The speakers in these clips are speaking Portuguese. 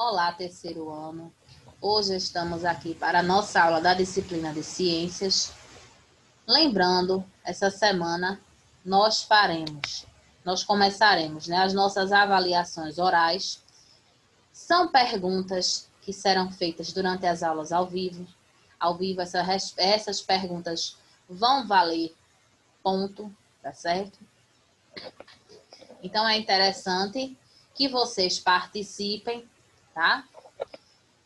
Olá, terceiro ano. Hoje estamos aqui para a nossa aula da disciplina de ciências. Lembrando, essa semana nós começaremos, as nossas avaliações orais. São perguntas que serão feitas durante as aulas ao vivo. Ao vivo, essas perguntas vão valer ponto, tá certo? Então, é interessante que vocês participem, tá?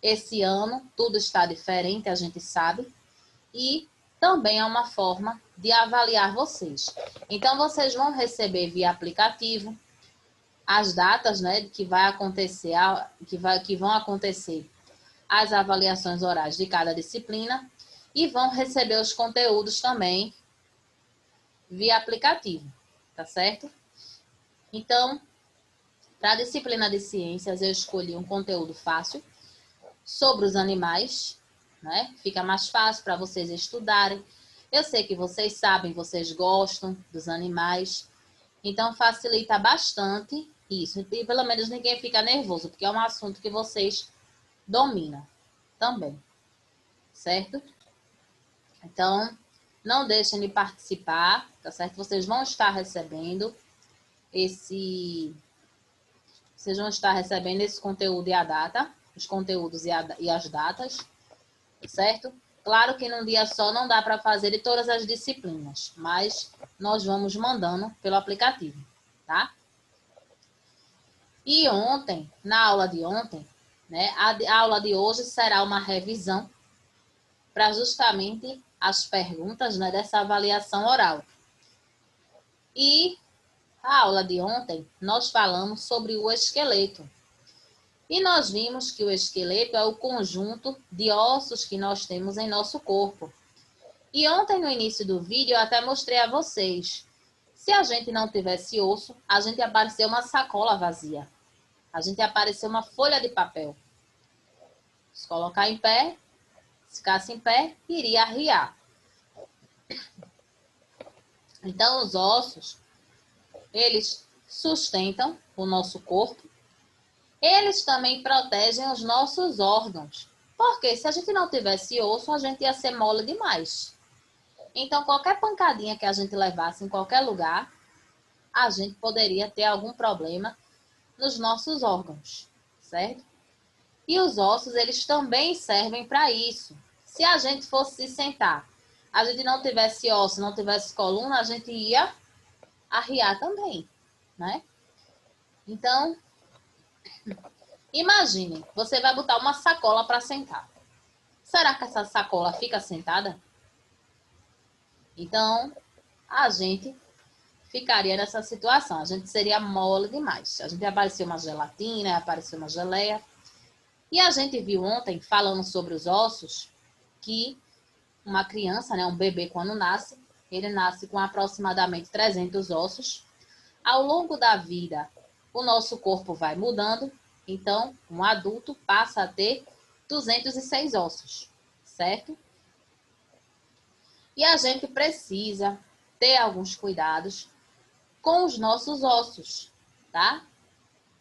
Esse ano, tudo está diferente, a gente sabe. E também é uma forma de avaliar vocês. Então, vocês vão receber via aplicativo as datas, que vai acontecer, que vão acontecer as avaliações orais de cada disciplina e vão receber os conteúdos também via aplicativo, tá certo? Então, para a disciplina de ciências, eu escolhi um conteúdo fácil sobre os animais, Fica mais fácil para vocês estudarem. Eu sei que vocês sabem, vocês gostam dos animais, então facilita bastante isso. E pelo menos ninguém fica nervoso, porque é um assunto que vocês dominam também, certo? Então, não deixem de participar, tá certo? Vocês vão estar recebendo esse conteúdo e a data, os conteúdos e as datas, certo? Claro que num dia só não dá para fazer de todas as disciplinas, mas nós vamos mandando pelo aplicativo, tá? E ontem, na aula de ontem, a aula de hoje será uma revisão para justamente as perguntas, dessa avaliação oral. E a aula de ontem, nós falamos sobre o esqueleto. E nós vimos que o esqueleto é o conjunto de ossos que nós temos em nosso corpo. E ontem, no início do vídeo, eu até mostrei a vocês. Se a gente não tivesse osso, a gente ia aparecer uma sacola vazia. A gente ia aparecer uma folha de papel. Se colocar em pé, se ficasse em pé, iria arriar. Então, os ossos, eles sustentam o nosso corpo. Eles também protegem os nossos órgãos. Porque se a gente não tivesse osso, a gente ia ser mole demais. Então, qualquer pancadinha que a gente levasse em qualquer lugar, a gente poderia ter algum problema nos nossos órgãos, certo? E os ossos, eles também servem para isso. Se a gente fosse se sentar, a gente não tivesse osso, não tivesse coluna, a gente ia arriar também, Então, imagine, você vai botar uma sacola para sentar. Será que essa sacola fica sentada? Então, a gente ficaria nessa situação. A gente seria mole demais. A gente ia aparecer uma gelatina, ia aparecer uma geleia. E a gente viu ontem, falando sobre os ossos, que uma criança, um bebê, quando nasce, ele nasce com aproximadamente 300 ossos. Ao longo da vida, o nosso corpo vai mudando. Então, um adulto passa a ter 206 ossos, certo? E a gente precisa ter alguns cuidados com os nossos ossos, tá?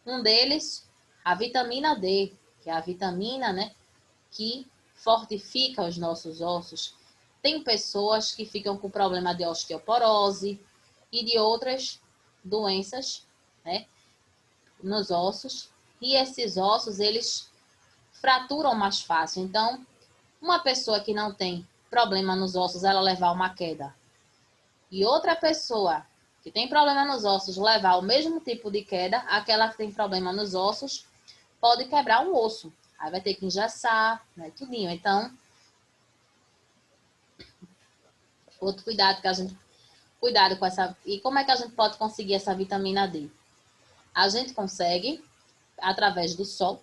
Um deles, a vitamina D, que é a vitamina, que fortifica os nossos ossos. Tem pessoas que ficam com problema de osteoporose e de outras doenças, nos ossos. E esses ossos, eles fraturam mais fácil. Então, uma pessoa que não tem problema nos ossos, ela levar uma queda, e outra pessoa que tem problema nos ossos levar o mesmo tipo de queda, aquela que tem problema nos ossos pode quebrar um osso. Aí vai ter que engessar, tudinho. Então, outro cuidado cuidado com essa. E como é que a gente pode conseguir essa vitamina D? A gente consegue através do sol,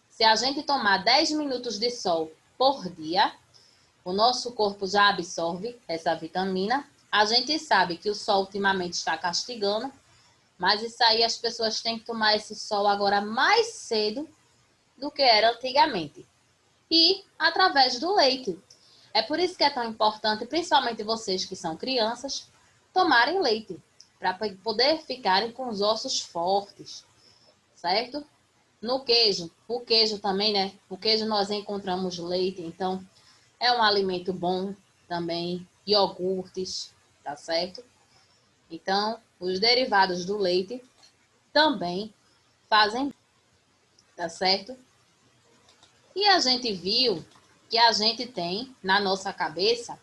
Se a gente tomar 10 minutos de sol por dia, o nosso corpo já absorve essa vitamina. A gente sabe que o sol ultimamente está castigando, mas isso aí as pessoas têm que tomar esse sol agora mais cedo do que era antigamente. E através do leite. É por isso que é tão importante, principalmente vocês que são crianças, tomarem leite, para poder ficarem com os ossos fortes, certo? No queijo, o queijo também, né? O queijo nós encontramos leite, então é um alimento bom também. Iogurtes, tá certo? Então, os derivados do leite também fazem, tá certo? E a gente viu que a gente tem na nossa cabeça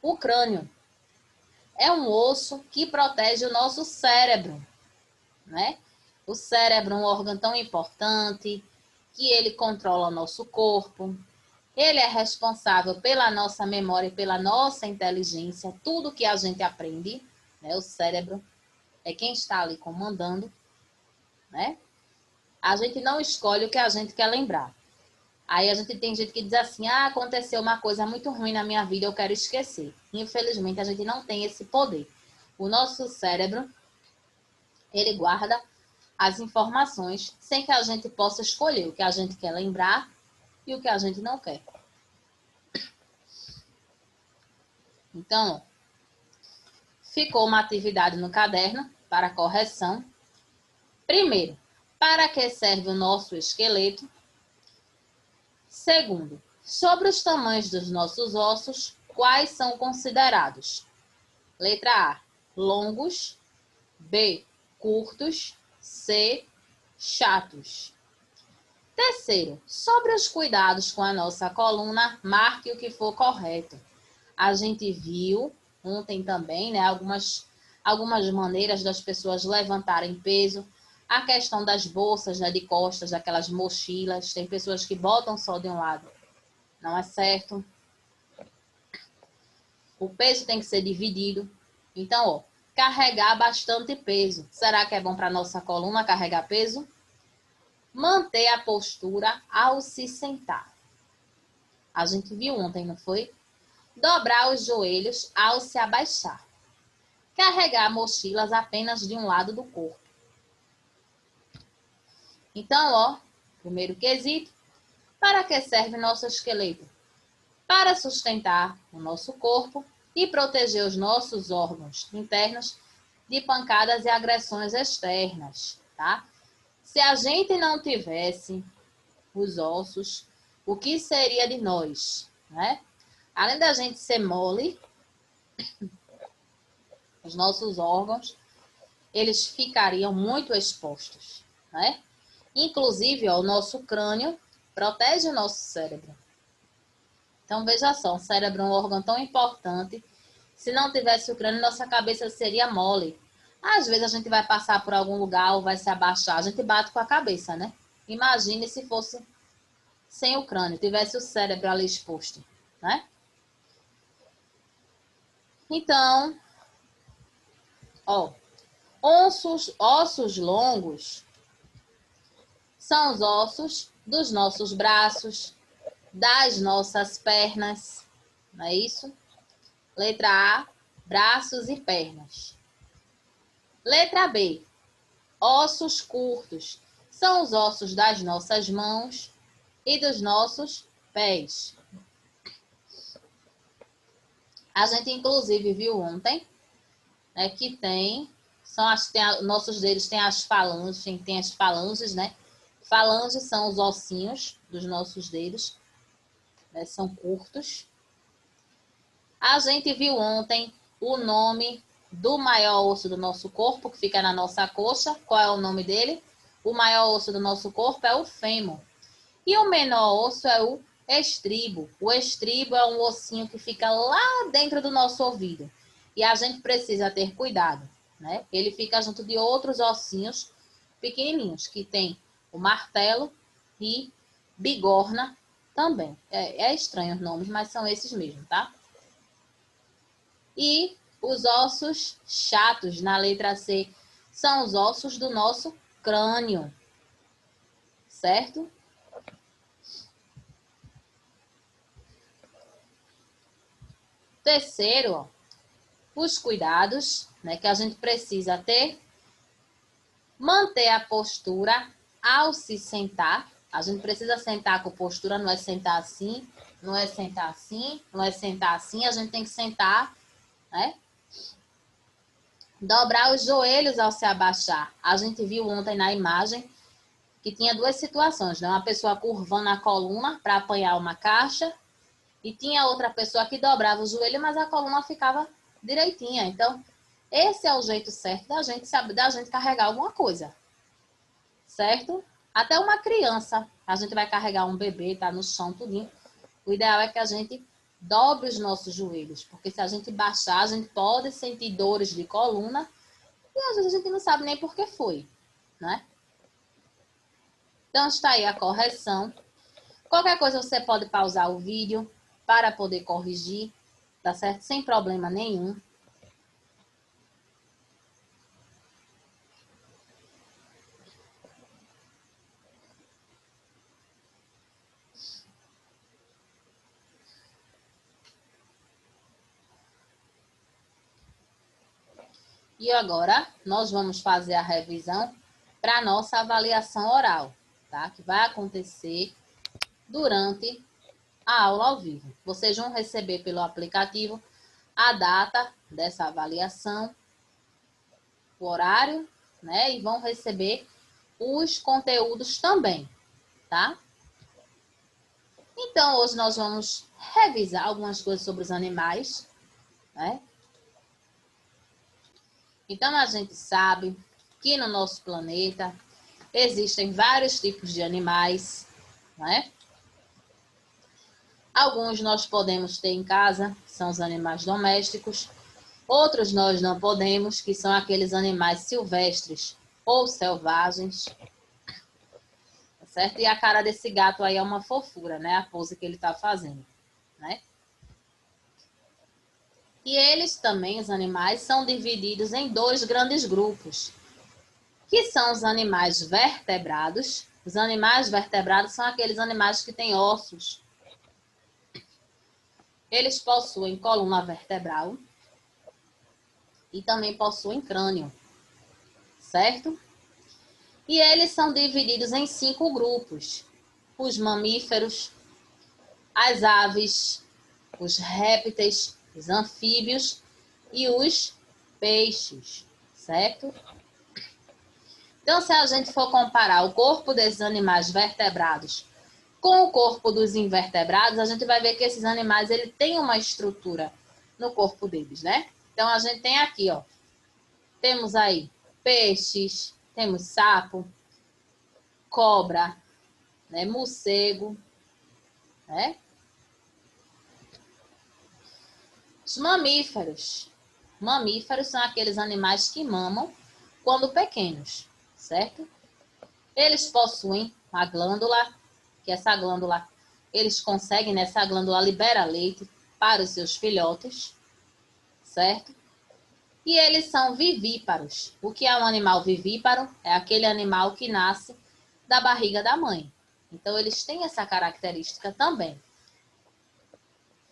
o crânio. É um osso que protege o nosso cérebro, né? O cérebro é um órgão tão importante que ele controla o nosso corpo. Ele é responsável pela nossa memória e pela nossa inteligência, tudo que a gente aprende, né? O cérebro é quem está ali comandando, né? A gente não escolhe o que a gente quer lembrar. Aí a gente tem gente que diz assim, ah, aconteceu uma coisa muito ruim na minha vida, eu quero esquecer. Infelizmente, a gente não tem esse poder. O nosso cérebro, ele guarda as informações sem que a gente possa escolher o que a gente quer lembrar e o que a gente não quer. Então, ficou uma atividade no caderno para correção. Primeiro, para que serve o nosso esqueleto? Segundo, sobre os tamanhos dos nossos ossos, quais são considerados? Letra A, longos. B, curtos. C, chatos. Terceiro, sobre os cuidados com a nossa coluna, marque o que for correto. A gente viu ontem também, né, algumas maneiras das pessoas levantarem peso. A questão das bolsas, né, de costas, aquelas mochilas. Tem pessoas que botam só de um lado. Não é certo. O peso tem que ser dividido. Então, ó, carregar bastante peso. Será que é bom para nossa coluna carregar peso? Manter a postura ao se sentar. A gente viu ontem, não foi? Dobrar os joelhos ao se abaixar. Carregar mochilas apenas de um lado do corpo. Então, ó, primeiro quesito, para que serve nosso esqueleto? Para sustentar o nosso corpo e proteger os nossos órgãos internos de pancadas e agressões externas, tá? Se a gente não tivesse os ossos, o que seria de nós, né? Além da gente ser mole, os nossos órgãos, eles ficariam muito expostos, né? Inclusive, ó, o nosso crânio protege o nosso cérebro. Então, veja só, o cérebro é um órgão tão importante. Se não tivesse o crânio, nossa cabeça seria mole. Às vezes a gente vai passar por algum lugar ou vai se abaixar, a gente bate com a cabeça, né? Imagine se fosse sem o crânio, tivesse o cérebro ali exposto, né? Então, ó, ossos longos são os ossos dos nossos braços, das nossas pernas, não é isso? Letra A, braços e pernas. Letra B, ossos curtos. São os ossos das nossas mãos e dos nossos pés. A gente, inclusive, viu ontem, né, que nossos dedos têm as falanges, né? Falanges são os ossinhos dos nossos dedos, né, são curtos. A gente viu ontem o nome do maior osso do nosso corpo, que fica na nossa coxa. Qual é o nome dele? O maior osso do nosso corpo é o fêmur. E o menor osso é o estribo. O estribo é um ossinho que fica lá dentro do nosso ouvido. E a gente precisa ter cuidado, né? Ele fica junto de outros ossinhos pequenininhos, que tem o martelo e bigorna também. É estranho os nomes, mas são esses mesmo, tá? E os ossos chatos, na letra C, são os ossos do nosso crânio, certo? Terceiro, ó, os cuidados, né, que a gente precisa ter. Manter a postura ao se sentar. A gente precisa sentar com postura, não é sentar assim, não é sentar assim, não é sentar assim. A gente tem que sentar, né? Dobrar os joelhos ao se abaixar. A gente viu ontem na imagem que tinha duas situações, né? Uma pessoa curvando a coluna para apanhar uma caixa e tinha outra pessoa que dobrava o joelho, mas a coluna ficava direitinha. Então, esse é o jeito certo da gente saber, da gente carregar alguma coisa, certo? Até uma criança, a gente vai carregar um bebê, tá no chão, tudinho. O ideal é que a gente dobre os nossos joelhos, porque se a gente baixar, a gente pode sentir dores de coluna e às vezes a gente não sabe nem por que foi, né? Então está aí a correção. Qualquer coisa você pode pausar o vídeo para poder corrigir, tá certo? Sem problema nenhum. E agora, nós vamos fazer a revisão para a nossa avaliação oral, tá? Que vai acontecer durante a aula ao vivo. Vocês vão receber pelo aplicativo a data dessa avaliação, o horário, né? E vão receber os conteúdos também, tá? Então, hoje nós vamos revisar algumas coisas sobre os animais, né? Então, a gente sabe que no nosso planeta existem vários tipos de animais, né? Alguns nós podemos ter em casa, que são os animais domésticos. Outros nós não podemos, que são aqueles animais silvestres ou selvagens. Tá certo? E a cara desse gato aí é uma fofura, né? A pose que ele tá fazendo, né? E eles também, os animais, são divididos em dois grandes grupos, que são os animais vertebrados. Os animais vertebrados são aqueles animais que têm ossos. Eles possuem coluna vertebral e também possuem crânio, certo? E eles são divididos em 5 grupos: os mamíferos, as aves, os répteis, os anfíbios e os peixes, certo? Então, se a gente for comparar o corpo desses animais vertebrados com o corpo dos invertebrados, a gente vai ver que esses animais ele tem uma estrutura no corpo deles, né? Então, a gente tem aqui, ó, temos aí peixes, temos sapo, cobra, né, morcego, né? Os mamíferos. Mamíferos são aqueles animais que mamam quando pequenos, certo? Eles possuem a glândula, que essa glândula, eles conseguem, nessa glândula libera leite para os seus filhotes, certo? E eles são vivíparos. O que é um animal vivíparo? É aquele animal que nasce da barriga da mãe. Então, eles têm essa característica também.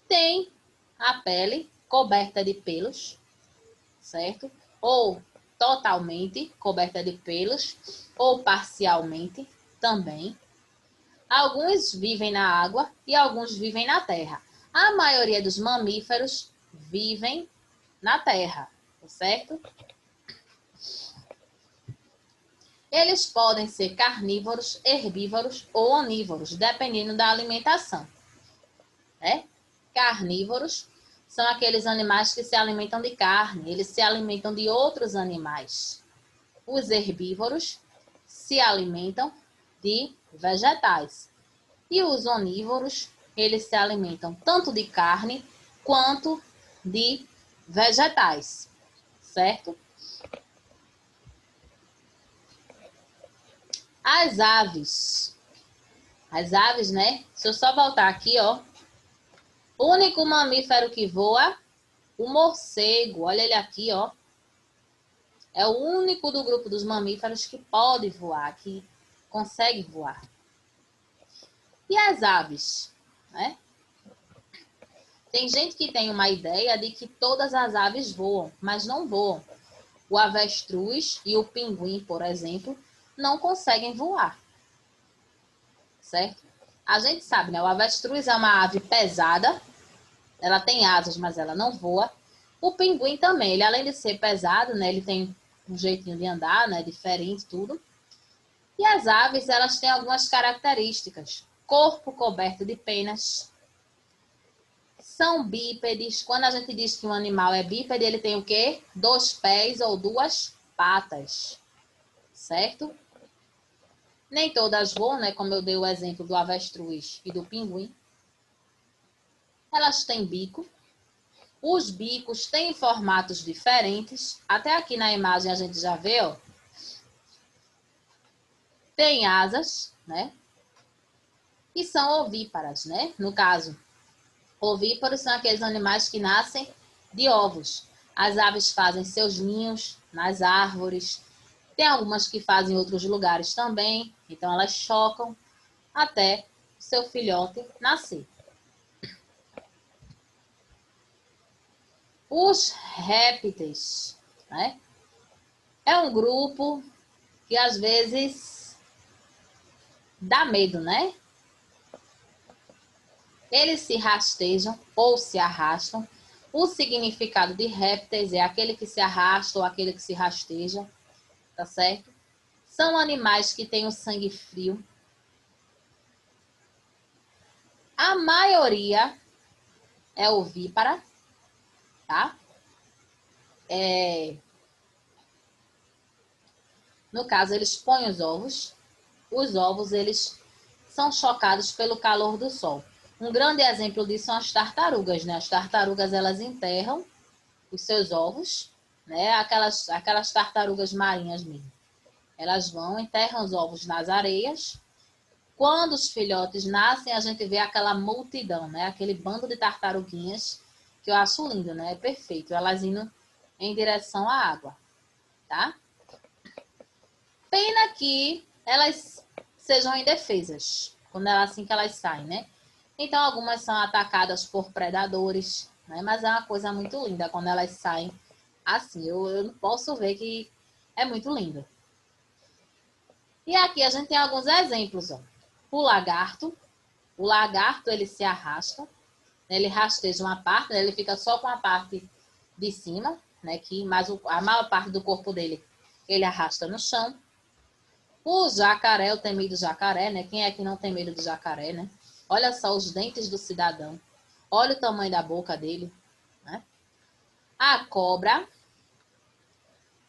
Tem a pele coberta de pelos, certo? Ou totalmente coberta de pelos, ou parcialmente também. Alguns vivem na água e alguns vivem na terra. A maioria dos mamíferos vivem na terra, certo? Eles podem ser carnívoros, herbívoros ou onívoros, dependendo da alimentação, né? Carnívoros são aqueles animais que se alimentam de carne, eles se alimentam de outros animais. Os herbívoros se alimentam de vegetais. E os onívoros, eles se alimentam tanto de carne quanto de vegetais, certo? As aves, né? Se eu só voltar aqui, ó. O único mamífero que voa, o morcego. Olha ele aqui, ó. É o único do grupo dos mamíferos que pode voar, que consegue voar. E as aves, né? Tem gente que tem uma ideia de que todas as aves voam, mas não voam. O avestruz e o pinguim, por exemplo, não conseguem voar, certo? A gente sabe, né? O avestruz é uma ave pesada, ela tem asas, mas ela não voa. O pinguim também, ele além de ser pesado, né? Ele tem um jeitinho de andar, né? Diferente, tudo. E as aves, elas têm algumas características. Corpo coberto de penas. São bípedes. Quando a gente diz que um animal é bípede, ele tem o quê? 2 pés ou 2 patas. Certo? Nem todas voam, né? Como eu dei o exemplo do avestruz e do pinguim. Elas têm bico. Os bicos têm formatos diferentes. Até aqui na imagem a gente já vê, ó. Tem asas, né? E são ovíparas, né? No caso, ovíparos são aqueles animais que nascem de ovos. As aves fazem seus ninhos nas árvores. Tem algumas que fazem em outros lugares também. Então, elas chocam até seu filhote nascer. Os répteis, né? É um grupo que às vezes dá medo, né? Eles se rastejam ou se arrastam. O significado de répteis é aquele que se arrasta ou aquele que se rasteja, tá certo? São animais que têm o sangue frio. A maioria é ovípara, tá? No caso, eles põem os ovos. Os ovos, eles são chocados pelo calor do sol. Um grande exemplo disso são as tartarugas, né? As tartarugas, elas enterram os seus ovos, né? Aquelas tartarugas marinhas mesmo. Elas vão, enterram os ovos nas areias. Quando os filhotes nascem, a gente vê aquela multidão, né? Aquele bando de tartaruguinhas, que eu acho lindo, né? É perfeito. Elas indo em direção à água, tá? Pena que elas sejam indefesas, quando assim que elas saem, né? Então, algumas são atacadas por predadores, né? Mas é uma coisa muito linda quando elas saem assim. Eu não posso ver que é muito lindo. E aqui a gente tem alguns exemplos, ó. O lagarto, ele se arrasta, né? Ele rasteja uma parte, né? Ele fica só com a parte de cima, né? Mas a maior parte do corpo dele, ele arrasta no chão. O jacaré, o temido jacaré, né? Quem é que não tem medo do jacaré, né? Olha só os dentes do cidadão. Olha o tamanho da boca dele, né? A cobra.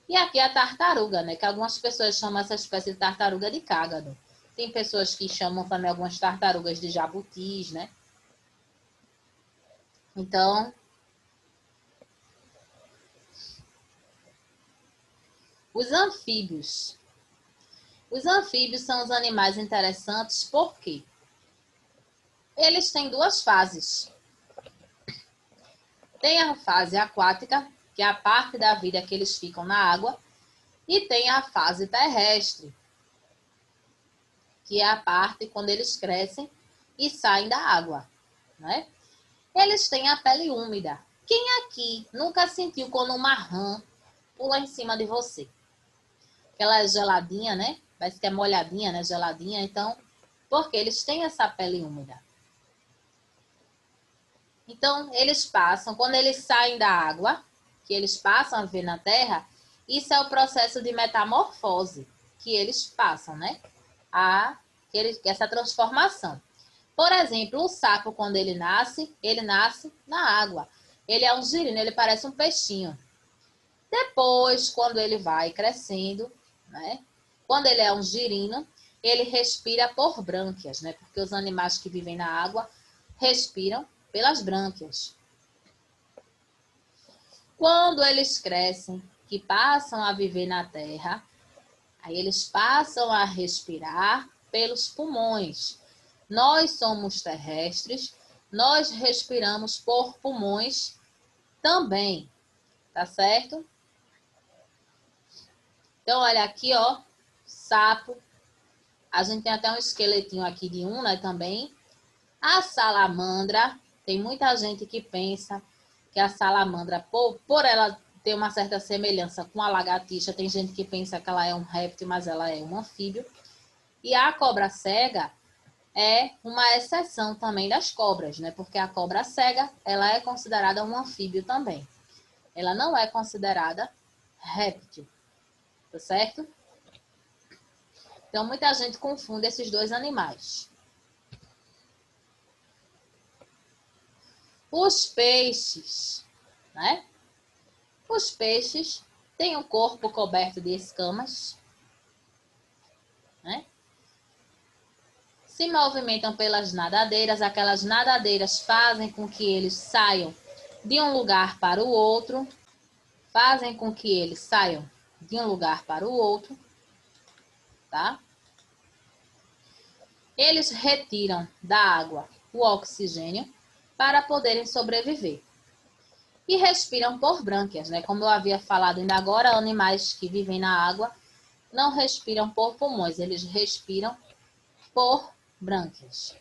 E aqui a tartaruga, né? Que algumas pessoas chamam essa espécie de tartaruga de cágado. Tem pessoas que chamam também algumas tartarugas de jabutis, né? Então, os anfíbios. Os anfíbios são os animais interessantes porque eles têm 2 fases. Tem a fase aquática, que é a parte da vida que eles ficam na água, e tem a fase terrestre, que é a parte quando eles crescem e saem da água, né? Eles têm a pele úmida. Quem aqui nunca sentiu quando uma rã pula em cima de você? Ela é geladinha, né? Parece que é molhadinha, né? Geladinha. Então, porque eles têm essa pele úmida. Então, eles passam, quando eles saem da água, que eles passam a viver na terra, isso é o processo de metamorfose que eles passam, né? Essa transformação. Por exemplo, o sapo, quando ele nasce na água. Ele é um girino, ele parece um peixinho. Depois, quando ele vai crescendo, né? Quando ele é um girino, ele respira por brânquias, né? Porque os animais que vivem na água respiram pelas brânquias. Quando eles crescem, que passam a viver na terra, aí eles passam a respirar pelos pulmões. Nós somos terrestres, nós respiramos por pulmões também, tá certo? Então, olha aqui, ó, sapo. A gente tem até um esqueletinho aqui de um, né, também. A salamandra, tem muita gente que pensa que a salamandra, por ela ter uma certa semelhança com a lagartixa, tem gente que pensa que ela é um réptil, mas ela é um anfíbio. E a cobra cega é uma exceção também das cobras, né? Porque a cobra cega, ela é considerada um anfíbio também. Ela não é considerada réptil, tá certo? Então, muita gente confunde esses dois animais. Os peixes, né? Os peixes têm o corpo coberto de escamas, né? Se movimentam pelas nadadeiras. Aquelas nadadeiras fazem com que eles saiam de um lugar para o outro. Fazem com que eles saiam de um lugar para o outro, tá? Eles retiram da água o oxigênio para poderem sobreviver. E respiram por brânquias, né? Como eu havia falado ainda agora, animais que vivem na água não respiram por pulmões, eles respiram por brânquias.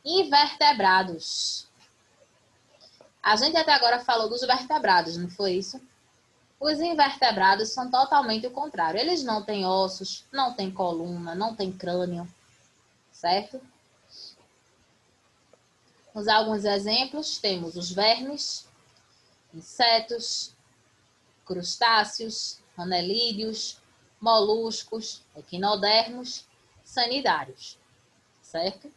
Invertebrados. A gente até agora falou dos vertebrados, não foi isso? Os invertebrados são totalmente o contrário. Eles não têm ossos, não têm coluna, não têm crânio, certo? Vamos dar alguns exemplos. Temos os vermes, insetos, crustáceos, anelídeos, moluscos, equinodermos, sanidários, certo?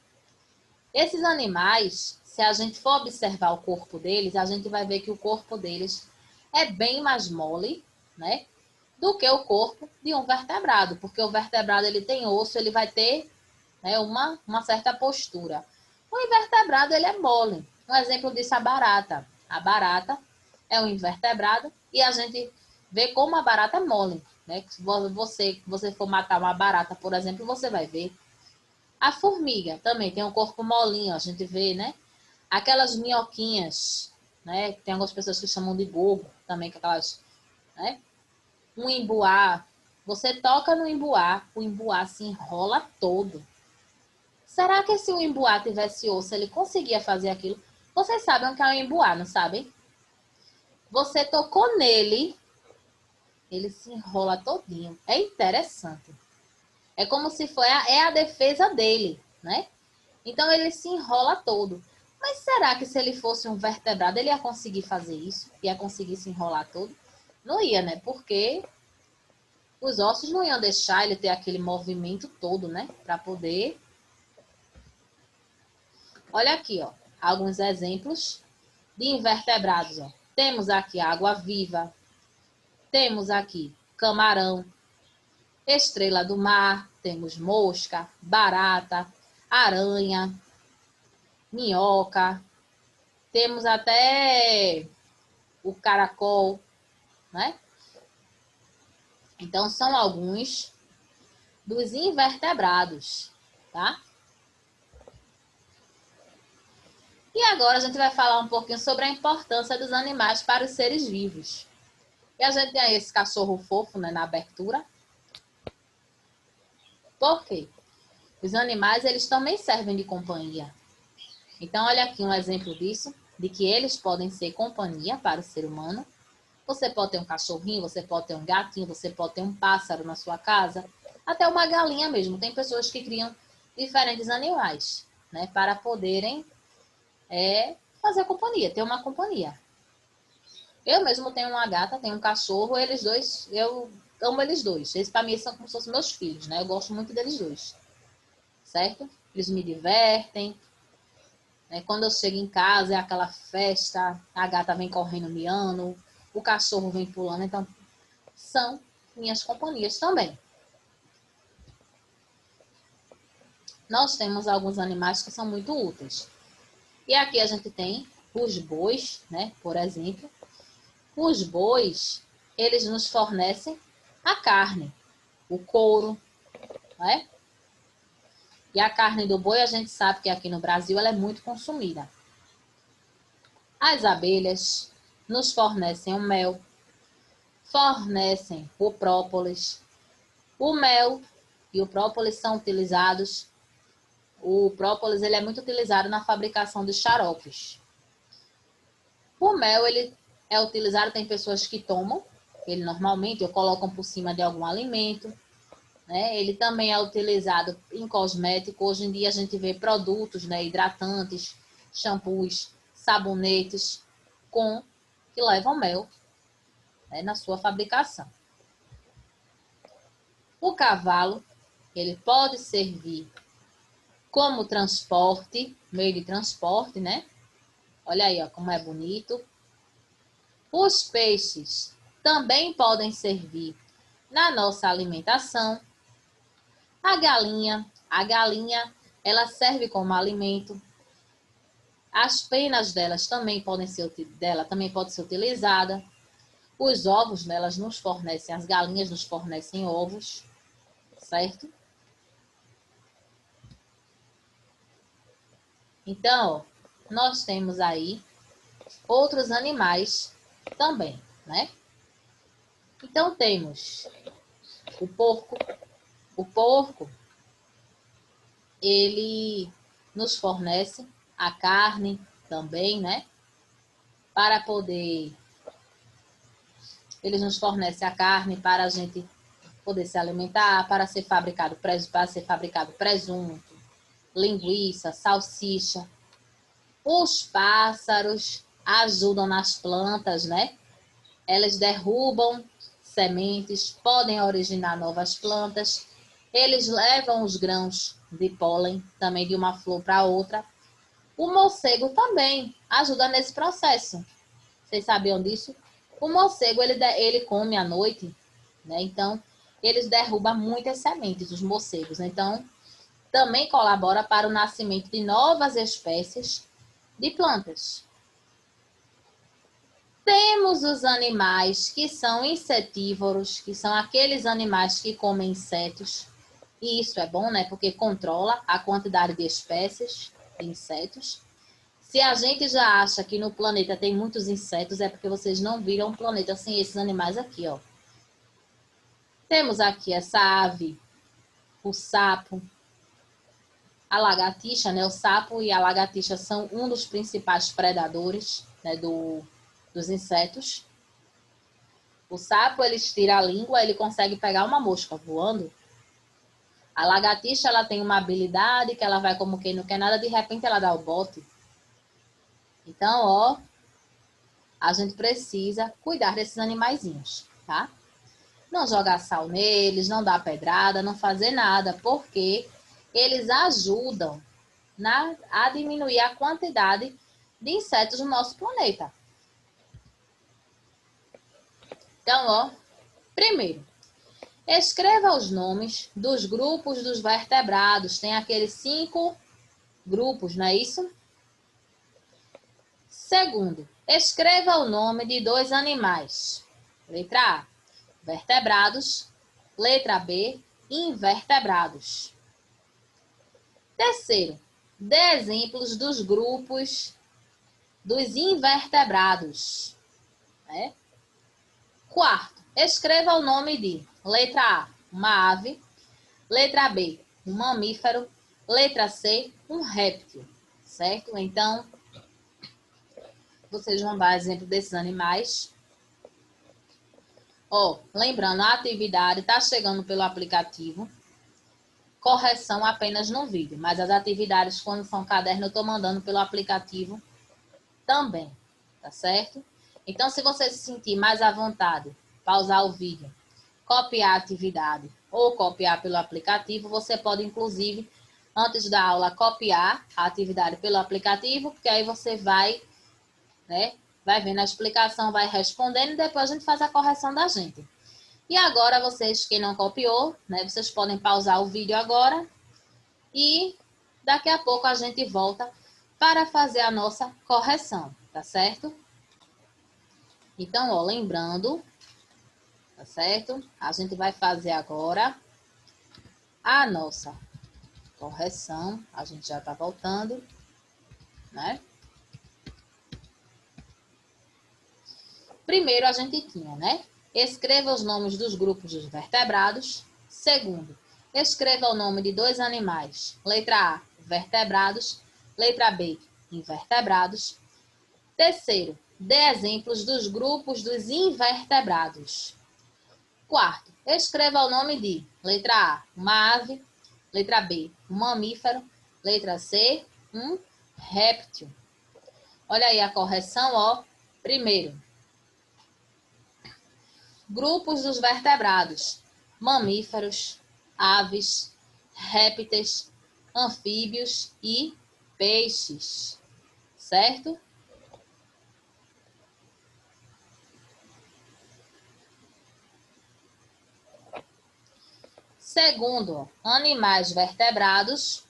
Esses animais, se a gente for observar o corpo deles, a gente vai ver que o corpo deles é bem mais mole, né, do que o corpo de um vertebrado, porque o vertebrado ele tem osso, ele vai ter, né, uma certa postura. O invertebrado ele é mole. Um exemplo disso é a barata. A barata é um invertebrado e a gente vê como a barata é mole, né? Se você for matar uma barata, por exemplo, você vai ver. A formiga também tem um corpo molinho, a gente vê, né? Aquelas minhoquinhas, né? Tem algumas pessoas que chamam de gogo, também que aquelas, né? Um embuá. Você toca no embuá, o embuá se enrola todo. Será que se o embuá tivesse osso, ele conseguia fazer aquilo? Vocês sabem o que é um embuá, não sabem? Você tocou nele, ele se enrola todinho. É interessante. É como se for a defesa dele, né? Então ele se enrola todo. Mas será que se ele fosse um vertebrado, ele ia conseguir fazer isso? Ia conseguir se enrolar todo? Não ia, né? Porque os ossos não iam deixar ele ter aquele movimento todo, né? Para poder... Olha aqui, ó. Alguns exemplos de invertebrados, ó. Temos aqui água-viva. Temos aqui camarão, estrela do mar. Temos mosca, barata, aranha, minhoca. Temos até o caracol, né? Então, são alguns dos invertebrados, tá? E agora a gente vai falar um pouquinho sobre a importância dos animais para os seres vivos. E a gente tem aí esse cachorro fofo, né, na abertura. Por quê? Os animais, eles também servem de companhia. Então, olha aqui um exemplo disso, de que eles podem ser companhia para o ser humano. Você pode ter um cachorrinho, você pode ter um gatinho, você pode ter um pássaro na sua casa, até uma galinha mesmo. Tem pessoas que criam diferentes animais, né, para poderem fazer companhia, ter uma companhia. Eu mesmo tenho uma gata, tenho um cachorro, eles dois, eu amo eles dois. Eles para mim são como se fossem meus filhos, né? Eu gosto muito deles dois, certo? Eles me divertem. Né? Quando eu chego em casa é aquela festa, a gata vem correndo miando, o cachorro vem pulando, então são minhas companhias também. Nós temos alguns animais que são muito úteis. E aqui a gente tem os bois, né? Por exemplo. Os bois, eles nos fornecem a carne, o couro, né? E a carne do boi, a gente sabe que aqui no Brasil ela é muito consumida. As abelhas nos fornecem o mel, fornecem o própolis. O mel e o própolis são utilizados. O própolis ele é muito utilizado na fabricação de xaropes. O mel ele é utilizado, tem pessoas que tomam ele normalmente ou colocam por cima de algum alimento, né? Ele também é utilizado em cosmético. Hoje em dia a gente vê produtos, né, hidratantes, shampoos, sabonetes que levam mel, né, na sua fabricação. O cavalo, ele pode servir como transporte, meio de transporte, né? Olha aí, ó, como é bonito. Os peixes também podem servir na nossa alimentação. A galinha, ela serve como alimento. As penas delas também podem ser, também pode ser utilizada. Os ovos delas nos fornecem, as galinhas nos fornecem ovos, certo? Então, ó, nós temos aí outros animais também, né? Então, temos o porco. O porco, ele nos fornece a carne também, né? Para poder... Eles nos fornecem a carne para a gente poder se alimentar, para ser fabricado presunto, linguiça, salsicha. Os pássaros ajudam nas plantas, né? Elas derrubam sementes, podem originar novas plantas. Eles levam os grãos de pólen também de uma flor para outra. O morcego também ajuda nesse processo. Vocês sabiam disso? O morcego, ele come à noite, né? Então, eles derrubam muitas sementes, os morcegos. Então, também colabora para o nascimento de novas espécies de plantas. Temos os animais que são insetívoros, que são aqueles animais que comem insetos. E isso é bom, né? Porque controla a quantidade de espécies de insetos. Se a gente já acha que no planeta tem muitos insetos, é porque vocês não viram um planeta sem esses animais aqui, ó. Temos aqui essa ave, o sapo, a lagartixa, né? O sapo e a lagartixa são um dos principais predadores, né, dos insetos. O sapo, ele estira a língua, ele consegue pegar uma mosca voando. A lagartixa, ela tem uma habilidade que ela vai como quem não quer nada, de repente ela dá o bote. Então, ó, a gente precisa cuidar desses animaizinhos, tá? Não jogar sal neles, não dar pedrada, não fazer nada, porque eles ajudam a diminuir a quantidade de insetos no nosso planeta. Então, ó, primeiro, escreva os nomes dos grupos dos vertebrados. Tem aqueles 5 grupos, não é isso? Segundo, escreva o nome de 2 animais. Letra A, vertebrados. Letra B, invertebrados. Terceiro, dê exemplos dos grupos dos invertebrados. Né? Quarto, escreva o nome de letra A, uma ave. Letra B, um mamífero. Letra C, um réptil. Certo? Então, vocês vão dar exemplo desses animais. Ó, lembrando, a atividade está chegando pelo aplicativo. Correção apenas no vídeo, mas as atividades, quando são caderno, eu estou mandando pelo aplicativo também, tá certo? Então, se você se sentir mais à vontade, pausar o vídeo, copiar a atividade ou copiar pelo aplicativo, você pode, inclusive, antes da aula, copiar a atividade pelo aplicativo, porque aí você vai, né, vai vendo a explicação, vai respondendo e depois a gente faz a correção da gente. E agora, vocês, quem não copiou, né, vocês podem pausar o vídeo agora e daqui a pouco a gente volta para fazer a nossa correção, tá certo? Então, ó, lembrando, tá certo? A gente vai fazer agora a nossa correção. A gente já tá voltando, né? Primeiro a gente tinha, né? Escreva os nomes dos grupos dos vertebrados. Segundo, escreva o nome de 2 animais. Letra A, vertebrados. Letra B, invertebrados. Terceiro, dê exemplos dos grupos dos invertebrados. Quarto, escreva o nome de letra A, uma ave. Letra B, um mamífero. Letra C, um réptil. Olha aí a correção, ó. Primeiro, grupos dos vertebrados: mamíferos, aves, répteis, anfíbios e peixes, certo? Segundo, animais vertebrados.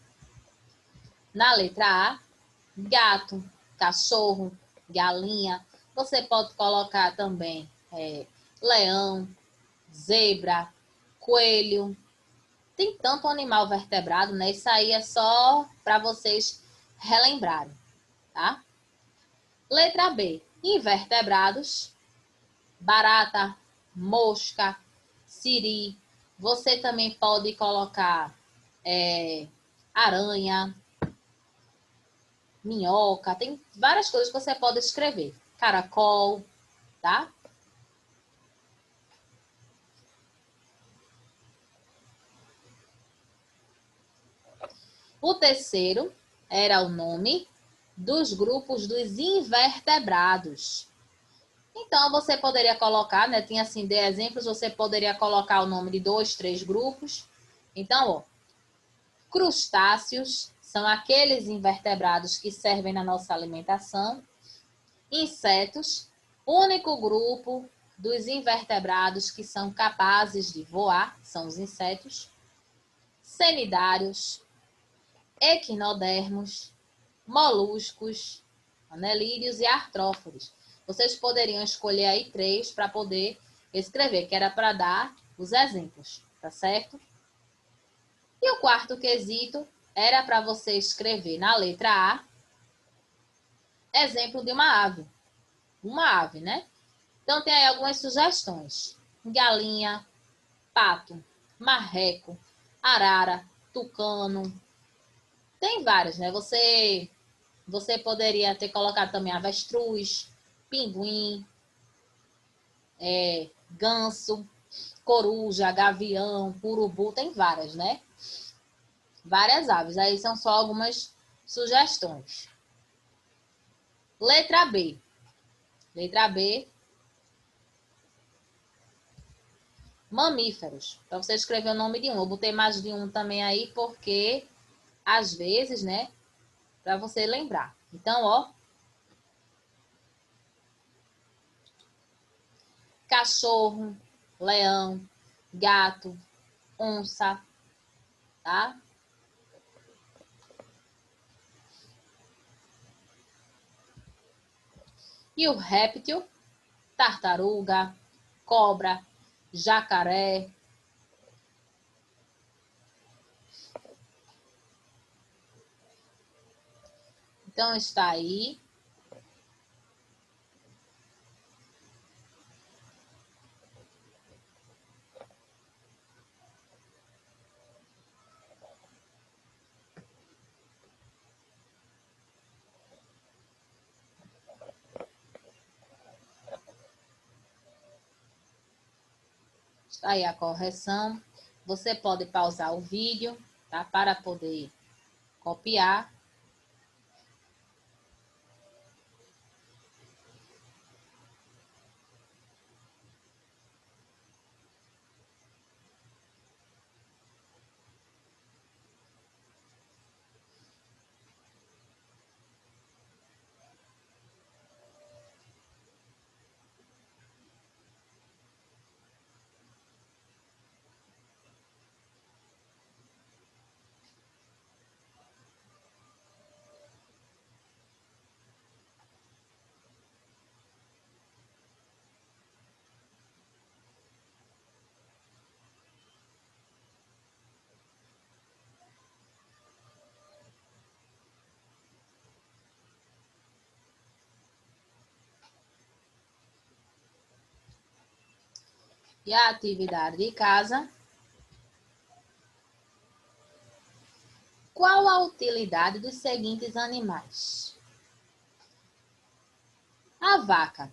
Na letra A, gato, cachorro, galinha. Você pode colocar também leão, zebra, coelho. Tem tanto animal vertebrado, né? Isso aí é só para vocês relembrarem, tá? Letra B, invertebrados. Barata, mosca, siri. Você também pode colocar aranha, minhoca. Tem várias coisas que você pode escrever. Caracol, tá? O terceiro era o nome dos grupos dos invertebrados. Então, você poderia colocar, né? Tinha assim, de exemplos, você poderia colocar o nome de 2, 3 grupos. Então, ó, crustáceos são aqueles invertebrados que servem na nossa alimentação. Insetos, único grupo dos invertebrados que são capazes de voar, são os insetos. Cnidários, equinodermos, moluscos, anelídeos e artrópodes. Vocês poderiam escolher aí 3 para poder escrever, que era para dar os exemplos, tá certo? E o quarto quesito era para você escrever na letra A, exemplo de uma ave. Uma ave, né? Então tem aí algumas sugestões. Galinha, pato, marreco, arara, tucano. Tem várias, né? Você poderia ter colocado também avestruz, pinguim, ganso, coruja, gavião, urubu, tem várias, né? Várias aves. Aí são só algumas sugestões. Letra B. Letra B. Mamíferos. Para você escrever o nome de um. Eu botei mais de um também aí, porque às vezes, né? Para você lembrar. Então, ó. Cachorro, leão, gato, onça, tá? E o réptil, tartaruga, cobra, jacaré. Então está aí. Está aí a correção. Você pode pausar o vídeo, tá? Para poder copiar. E a atividade de casa. Qual a utilidade dos seguintes animais? A vaca.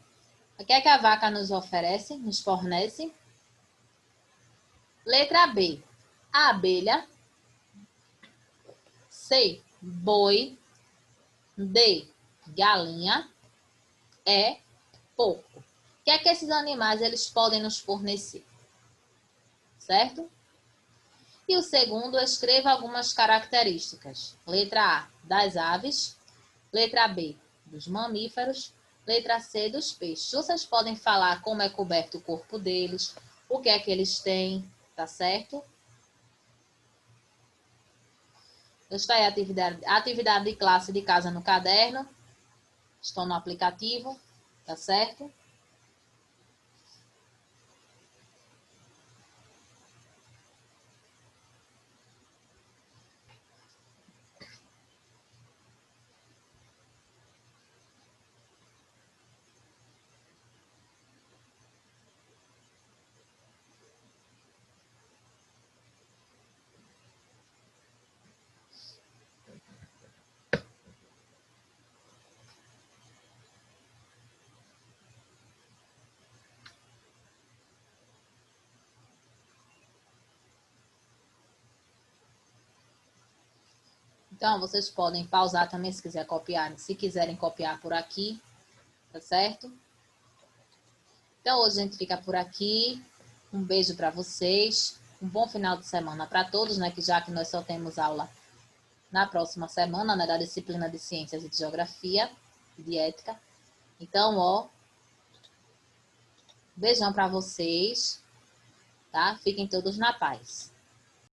O que é que a vaca nos oferece, nos fornece? Letra B, a abelha. C, boi. D, galinha. E, Pouco. O que é que esses animais eles podem nos fornecer? Certo? E o segundo, escreva algumas características. Letra A, das aves. Letra B, dos mamíferos. Letra C, dos peixes. Vocês podem falar como é coberto o corpo deles, o que é que eles têm, tá certo? Está aí a atividade de classe de casa no caderno. Estão no aplicativo, tá certo? Então, vocês podem pausar também se quiser copiar, se quiserem copiar por aqui, tá certo? Então, hoje a gente fica por aqui. Um beijo para vocês. Um bom final de semana para todos, né? Que já que nós só temos aula na próxima semana, né? Da disciplina de Ciências e de Geografia e de Ética. Então, ó, beijão para vocês, tá? Fiquem todos na paz.